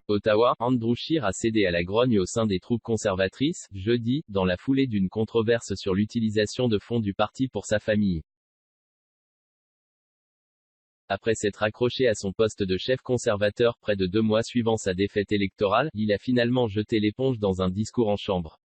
Ottawa, Andrew Scheer a cédé à la grogne au sein des troupes conservatrices, jeudi, dans la foulée d'une controverse sur l'utilisation de fonds du parti pour sa famille. Après s'être accroché à son poste de chef conservateur près de 2 mois suivant sa défaite électorale, il a finalement jeté l'éponge dans un discours en chambre.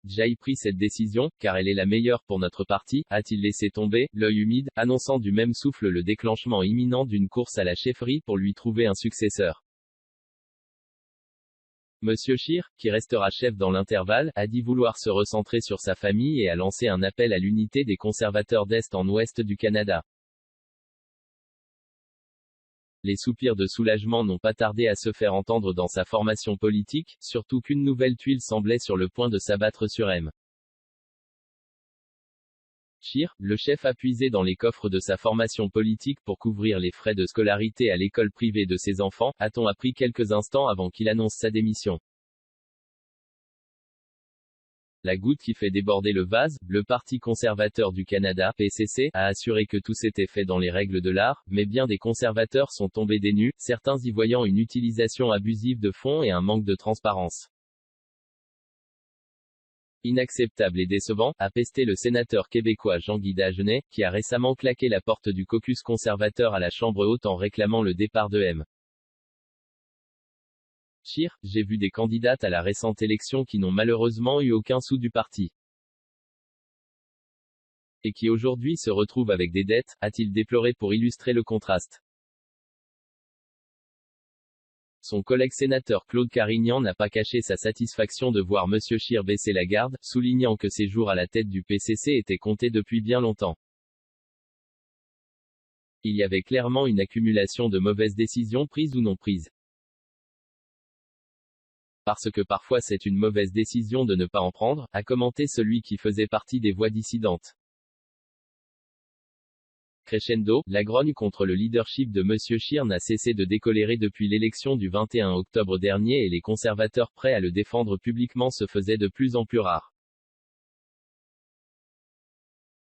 J'ai pris cette décision, car elle est la meilleure pour notre parti, a-t-il laissé tomber, l'œil humide, annonçant du même souffle le déclenchement imminent d'une course à la chefferie pour lui trouver un successeur. Monsieur Scheer, qui restera chef dans l'intervalle, a dit vouloir se recentrer sur sa famille et a lancé un appel à l'unité des conservateurs d'Est en Ouest du Canada. Les soupirs de soulagement n'ont pas tardé à se faire entendre dans sa formation politique, surtout qu'une nouvelle tuile semblait sur le point de s'abattre sur M. Scheer, le chef a puisé dans les coffres de sa formation politique pour couvrir les frais de scolarité à l'école privée de ses enfants, a-t-on appris quelques instants avant qu'il annonce sa démission. La goutte qui fait déborder le vase, le Parti conservateur du Canada, PCC, a assuré que tout s'était fait dans les règles de l'art, mais bien des conservateurs sont tombés des nues, certains y voyant une utilisation abusive de fonds et un manque de transparence. Inacceptable et décevant, a pesté le sénateur québécois Jean-Guy Dagenais, qui a récemment claqué la porte du caucus conservateur à la Chambre haute en réclamant le départ de M. Scheer, j'ai vu des candidates à la récente élection qui n'ont malheureusement eu aucun sou du parti. Et qui aujourd'hui se retrouvent avec des dettes, a-t-il déploré pour illustrer le contraste. Son collègue sénateur Claude Carignan n'a pas caché sa satisfaction de voir M. Scheer baisser la garde, soulignant que ses jours à la tête du PCC étaient comptés depuis bien longtemps. Il y avait clairement une accumulation de mauvaises décisions prises ou non prises. Parce que parfois c'est une mauvaise décision de ne pas en prendre, a commenté celui qui faisait partie des voix dissidentes. Crescendo, la grogne contre le leadership de M. Scheer n'a cessé de décolérer depuis l'élection du 21 octobre dernier et les conservateurs prêts à le défendre publiquement se faisaient de plus en plus rares.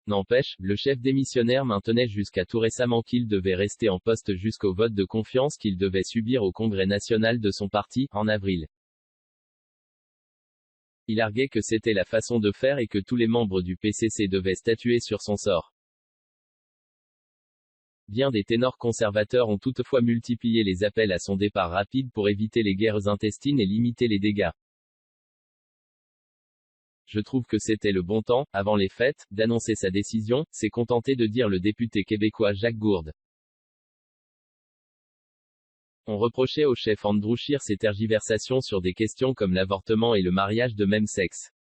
N'empêche, le chef démissionnaire maintenait jusqu'à tout récemment qu'il devait rester en poste jusqu'au vote de confiance qu'il devait subir au Congrès national de son parti, en avril. Il arguait que c'était la façon de faire et que tous les membres du PCC devaient statuer sur son sort. Bien des ténors conservateurs ont toutefois multiplié les appels à son départ rapide pour éviter les guerres intestines et limiter les dégâts. Je trouve que c'était le bon temps, avant les fêtes, d'annoncer sa décision, s'est contenté de dire le député québécois Jacques Gourde. On reprochait au chef Andrew Scheer ses tergiversations sur des questions comme l'avortement et le mariage de même sexe.